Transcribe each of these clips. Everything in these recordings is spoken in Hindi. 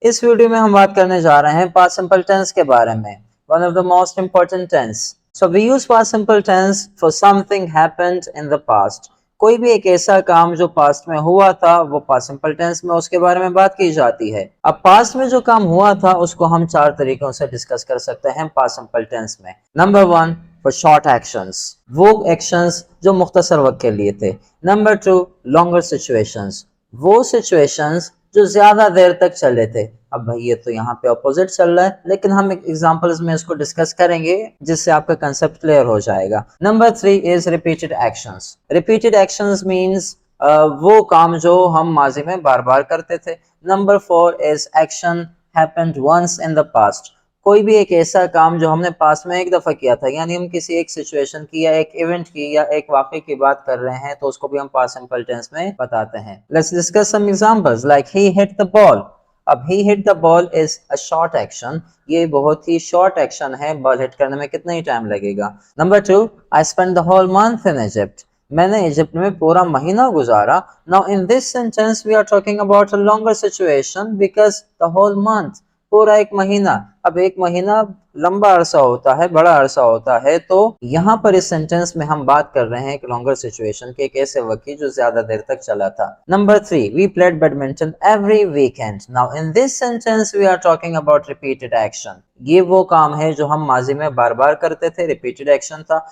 इस वीडियो में हम बात करने जा रहे हैं पास्ट सिंपल टेंस के बारे में, one of the most important tense. So we use past simple tense for something happened in the past. कोई भी एक ऐसा काम जो पास्ट में हुआ था वो पास्ट सिंपल टेंस में उसके बारे में बात की जाती है। अब पास्ट में जो काम हुआ था उसको हम चार तरीकों से डिस्कस कर सकते हैं पास्ट सिंपल टेंस में। Number one, for short actions, वो एक्शंस जो मुख्तसर वक्त के लिए थे। नंबर टू, लॉन्गर सिचुएशंस, वो सिचुएशंस जो ज्यादा देर तक चले थे। अब भाई ये तो यहाँ पे अपोजिट चल रहा है, लेकिन हम एग्जांपल्स में इसको डिस्कस करेंगे जिससे आपका कंसेप्ट क्लियर हो जाएगा। Number three is repeated actions. Repeated actions means वो काम जो हम माजी में बार बार करते थे। Number four is action happened once in the past. कोई भी एक ऐसा काम जो हमने पास्ट में एक दफा किया था, यानी हम किसी एक सिचुएशन की या एक इवेंट की या एक वाकये की बात कर रहे हैं तो उसको भी हम पास्ट सिंपल टेंस में बताते हैं। Let's discuss some examples like he hit the ball. अब he hit the ball is a short action, ये बहुत ही शॉर्ट एक्शन है। बॉल हिट करने में कितना ही टाइम लगेगा। Number two, I spend the whole month in Egypt. मैंने इजिप्ट में पूरा महीना गुजारा। Now in this sentence we are talking about a longer situation because the whole month, पूरा एक महीना। अब एक महीना लंबा अरसा होता है, बड़ा अरसा होता है, तो यहाँ पर इस सेंटेंस में हम बात कर रहे हैं एक लॉन्गर सिचुएशन के, एक ऐसे वक्त की जो ज्यादा देर तक चला था। Number three, we played badminton every weekend. Now in this sentence we are talking about repeated action. ये वो काम है जो हम माजी में बार बार करते थे, रिपीटेड एक्शन था।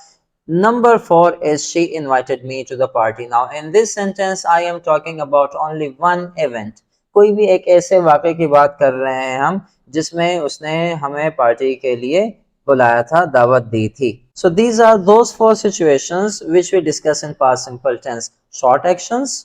Number four is she invited me to the party. Now in this sentence I am talking about only one event. कोई भी एक ऐसे वाक़े की बात कर रहे हैं हम जिसमें उसने हमें पार्टी के लिए बुलाया था, दावत दी थी। So these are those four situations which we discuss in past simple tense: short actions,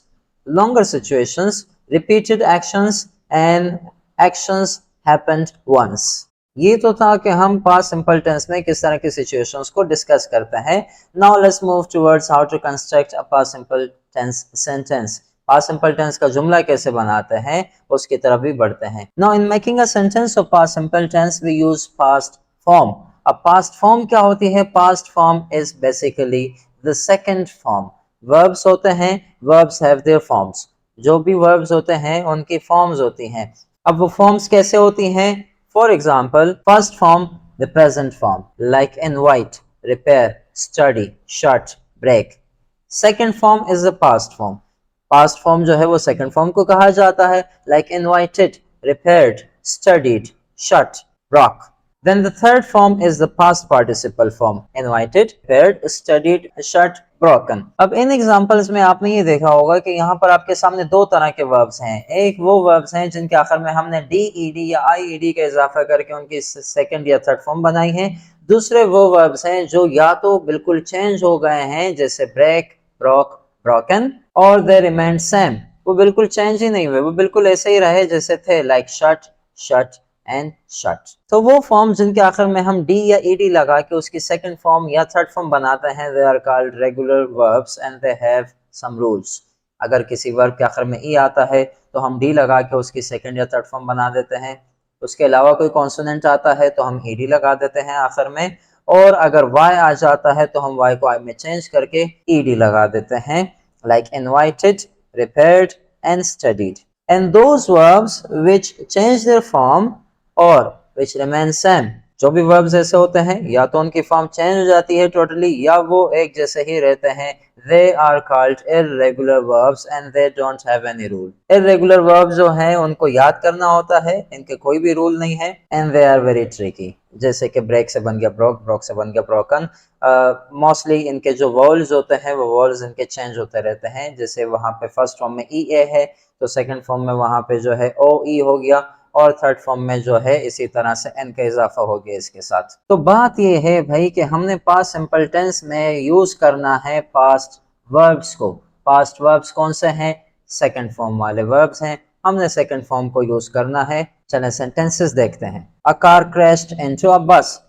longer situations, repeated actions and actions happened once. ये तो था कि हम पास्ट सिंपल टेंस में किस तरह की सिचुएशंस को डिस्कस करते हैं। Now let's move towards how to construct a past simple tense sentence. Past simple tense का जुमला कैसे बनाते हैं उसकी तरफ भी बढ़ते हैं। Now in making a sentence of past simple tense we use past form. अब पास्ट फॉर्म क्या होती है? Past form is basically the second form. Verbs होते हैं, वर्ब्स हैव देयर फॉर्म्स। जो भी वर्ब्स होते हैं उनकी फॉर्म्स होती हैं। अब वो फॉर्म्स कैसे होती हैं? For example, first form, the present form, like invite, repair, study, shut, break. Second form is the past form. Past form जो है वो second form को कहा जाता है, like invited, repaired, studied, shut, broke. Then the third form is the past participle form, invited, repaired, studied, shut, broken. अब इन एग्जांपल्स में आपने ये देखा होगा कि यहाँ पर आपके सामने दो तरह के वर्ब्स हैं। एक वो वर्ब्स हैं जिनके आखिर में हमने डी ई डी या आई ई डी का इजाफा करके उनकी सेकंड या थर्ड फॉर्म बनाई है। दूसरे वो वर्ब्स हैं जो या तो बिल्कुल चेंज हो गए हैं, जैसे ब्रेक, ब्रोक, ब्रोकन, और दे रिमेन सेम, वो बिल्कुल चेंज ही नहीं हुए, वो बिल्कुल ऐसे ही रहे जैसे थे, like shut, shut and shut. तो वो फॉर्म जिनके आखिर में हम डी या ईडी लगा के उसकी सेकंड फॉर्म या थर्ड फॉर्म बनाते हैं, they are called regular verbs and they have some rules. अगर किसी वर्ब के आखिर में ई आता है तो हम डी लगा के उसकी सेकंड या थर्ड फॉर्म बना देते हैं। उसके अलावा कोई कॉन्सोनेंट आता है तो हम ईडी लगा देते हैं आखिर में, और अगर वाई आ जाता है तो हम वाई को आई में चेंज करके ईडी लगा देते हैं, like invited, repaired and studied. And those verbs which change their form or which remain same, जो भी verbs ऐसे होते हैं या तो उनकी फॉर्म चेंज हो जाती है टोटली या वो एक जैसे ही रहते हैं, they are called irregular verbs and they don't have any rule. Irregular verbs जो हैं उनको याद करना होता है, इनके कोई भी रूल नहीं है, and they are very tricky. जैसे कि ब्रेक से बन गया ब्रोक, ब्रोक से बन गया ब्रोकन। मोस्टली इनके जो वॉल्स होते हैं वो वॉल्स इनके चेंज होते रहते हैं। जैसे वहाँ पे फर्स्ट फॉर्म में ई ए है तो सेकंड फॉर्म में वहाँ पे जो है ओ ई हो गया, और थर्ड फॉर्म में जो है इसी तरह से एन का इजाफा हो गया इसके साथ। तो बात ये है भाई कि हमने पास्ट सिंपल टेंस में यूज करना है पास्ट वर्ब्स को। पास्ट वर्ब्स कौन से हैं? सेकंड फॉर्म वाले वर्ब्स हैं, हमने सेकंड फॉर्म को यूज करना है। चलें सेंटेंसेस देखते हैं। अ कार क्रैश्ड इनटू अ बस,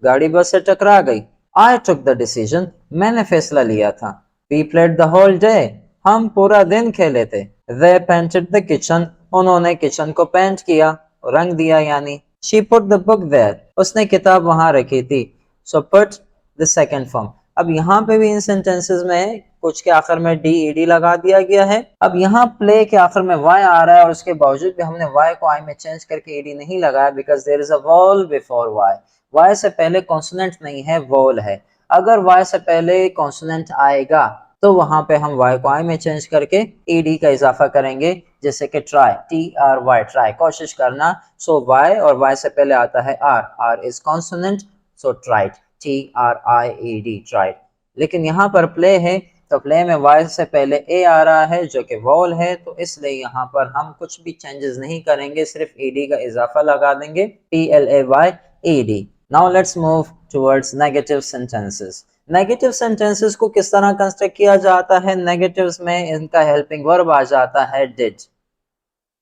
गाड़ी बस से टकरा गई। आई टुक द डिसीजन, मैंने फैसला लिया था। We played the whole day, हम पूरा दिन खेले थे। They painted the kitchen, उन्होंने किचन को पेंट किया, रंग दिया यानी। She put the book there, उसने किताब वहां रखी थी। So put the second form। अब यहाँ पे भी इन सेंटेंसेस में कुछ के आखिर में डी ई डी लगा दिया गया है। अब यहाँ प्ले के आखिर में वाई आ रहा है और उसके बावजूद भी हमने वाई को आई में चेंज करके ईडी नहीं लगाया, because there is a vowel before Y. Y से पहले कॉन्सोनेंट नहीं है, वॉल है। अगर वाई से पहले कॉन्सोनेंट आएगा तो वहां पे हम वाई को आई में चेंज करके ईडी का इजाफा करेंगे, जैसे कि try, T R Y, try, कोशिश करना। सो वाई और वाई से पहले आता है R, R is consonant, so tried, T R I E D, tried. लेकिन यहाँ पर प्ले है तो प्ले में वाई से पहले ए आ रहा है जो कि वॉल है, तो इसलिए यहाँ पर हम कुछ भी चेंजेस नहीं करेंगे, सिर्फ ईडी का इजाफा लगा देंगे, P L A Y E D. Now let's move towards negative sentences. Negative sentences को किस तरह कंस्ट्रक्ट किया जाता है? नेगेटिव्स में इनका हेल्पिंग वर्ब आ जाता है डिड।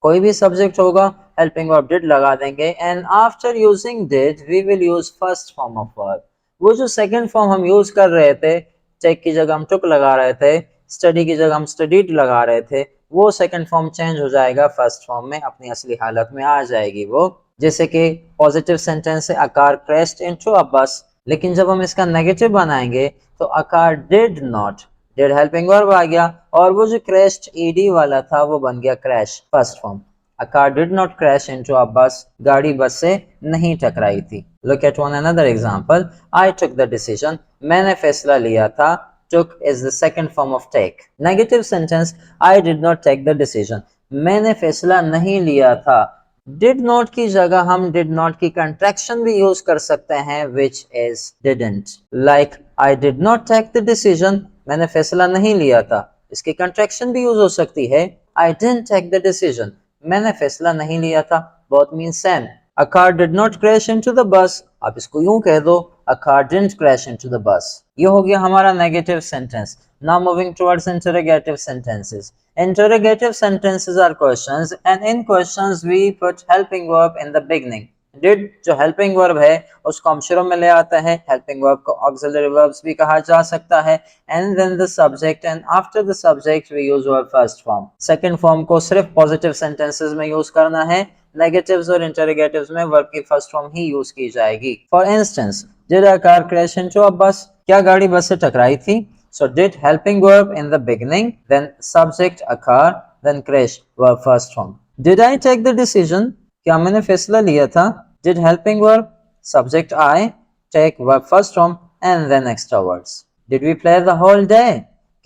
कोई भी सब्जेक्ट होगा, हेल्पिंग वर्ब डिड लगा देंगे, and after using did we will use first form of verb. वो जो सेकंड फॉर्म हम यूज कर रहे थे, टेक की जगह हम टुक लगा रहे थे, स्टडी की जगह हम स्टडीड लगा रहे थे, वो सेकंड फॉर्म चेंज हो जाएगा, फर्स्ट फॉर्म में अपनी असली हालत में आ जाएगी वो। जैसे कि पॉजिटिव सेंटेंस है, a car crashed into a bus, लेकिन जब हम इसका नेगेटिव बनाएंगे तो a car did not, did helping verb आ गया, और वो जो क्रैश्ड ईडी वाला था वो बन गया crash, first form. A car did not crash into a bus. गाड़ी बस से नहीं टकराई थी। Look at one another example. I took the decision. मैंने फैसला लिया था। Took is the second form of take. Negative sentence. I did not take the decision. मैंने फैसला नहीं लिया था। Did not की जगह हम did not की contraction भी यूज कर सकते हैं, which is didn't. Like I did not take the decision. मैंने फैसला नहीं लिया था। इसकी contraction भी यूज हो सकती है, I didn't take the decision. मैंने फैसला नहीं लिया था। both mean same. A car did not crash into the bus. आप इसको यूं कह दो, A car didn't crash into the bus. ये हो गया हमारा negative sentence. Now moving towards interrogative sentences. Interrogative sentences are questions, and in questions we put helping verb in the beginning. Did जो helping verb है उसको हम शुरू में ले आता है, helping verb को auxiliary verbs भी कहा जा सकता है, and then the subject, and after the subject we use verb first form. Second form को सिर्फ positive sentences में use करना है, negatives और interrogatives में verb की first form ही use की जाएगी. For instance, did a car crash into a bus? क्या गाड़ी बस से टकराई थी? So did helping verb in the beginning, then subject a car, then crash verb first form. Did I take the decision? क्या मैंने फैसला लिया था? Did helping verb, subject I, take verb first form, and then extra words. Did we play the whole day?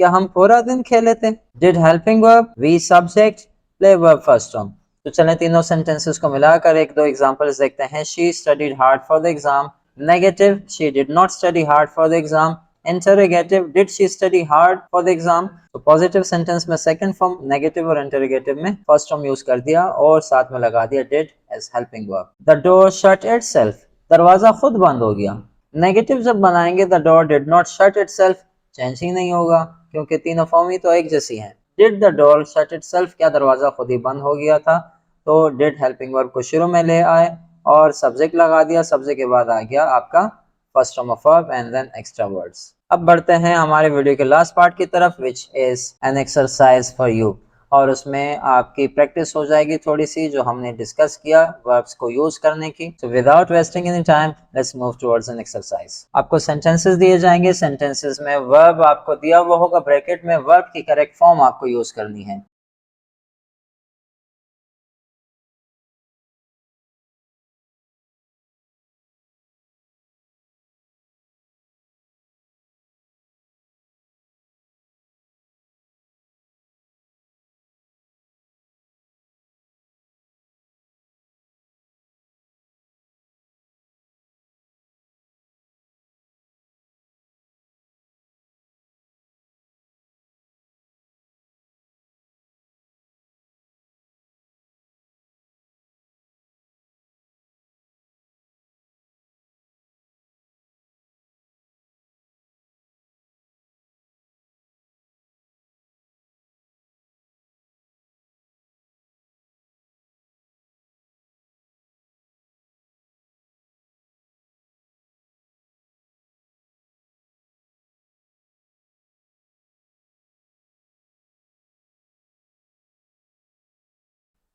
क्या हम पूरा दिन खेले थे? Did helping verb, we subject, play verb first form. तो चलें तीनों sentences को मिलाकर एक दो examples देखते हैं. She studied hard for the exam. Negative, she did not study hard for the exam. Interrogative, did she study hard for the exam? तो पॉजिटिव सेंटेंस में सेकंड फॉर्म, नेगेटिव और इंटरोगेटिव में फर्स्ट फॉर्म यूज कर दिया और साथ में लगा दिया did as helping verb. The door shut itself. दरवाजा खुद बंद हो गया। नेगेटिव जब बनाएंगे the door did not shut itself, change ही नहीं होगा क्योंकि तीनों फॉर्म ही तो एक जैसी हैं। Did the door shut itself? क्या दरवाजा खुद ही बंद हो गया था? तो did helping verb को शुरू में ले आए और सब्जेक्ट लगा दिया, सब्जेक्ट के बाद आ गया आपका first form of verb and then extra words. अब बढ़ते हैं हमारे वीडियो के लास्ट पार्ट की तरफ, which is an exercise for you, और उसमें आपकी प्रैक्टिस हो जाएगी थोड़ी सी जो हमने डिस्कस किया वर्ब्स को यूज करने की। So without wasting any time let's move towards an exercise. आपको सेंटेंसेस दिए जाएंगे, सेंटेंसेस में वर्ब आपको दिया हुआ होगा ब्रैकेट में, वर्ब की करेक्ट फॉर्म आपको यूज करनी है।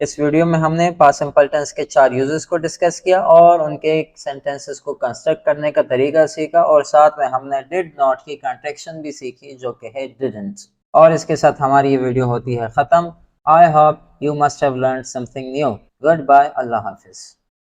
इस वीडियो में हमने पास्ट सिंपल टेंस के 4 यूजेस को डिस्कस किया और उनके सेंटेंसेस को कंस्ट्रक्ट करने का तरीका सीखा और साथ में हमने डिड नॉट की कॉन्ट्रैक्शन भी सीखी जो कि है डिडंट। और इसके साथ हमारी ये वीडियो होती है ख़त्म। I hope you must have learned something new. Goodbye, अल्लाह हाफिज़।